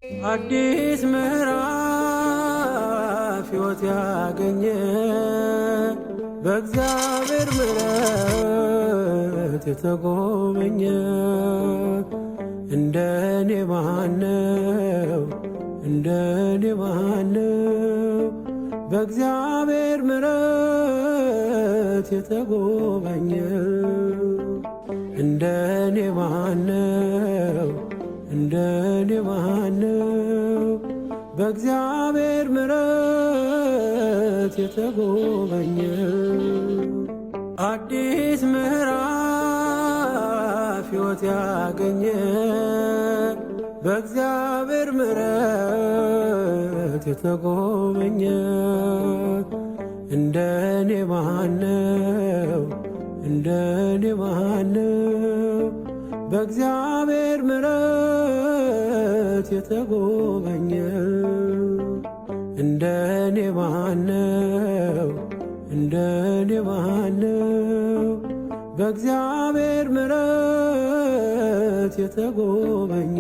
አዲስ ምዕራፍ ሕይወት ያገኘ በእግዚአብሔር ምሕረት የተጎበኘ እንደኔ ማነው እንደኔ ማነው በእግዚአብሔር ምሕረት የተጎበኘ እንደኔ ማነው እንደኔ ማነው በእግዚአብሔር ምሕረት የተጎበኘ አዲስ ምዕራፍ ሕይወት ያገኘ በእግዚአብሔር ምሕረት የተጎበኘ እንደኔ ማነው እንደኔ ማነው በእግዚአብሔር ምሕረት የተጎበኘ እንደኔ ማነው እንደኔ ማነው በእግዚአብሔር ምሕረት የተጎበኘ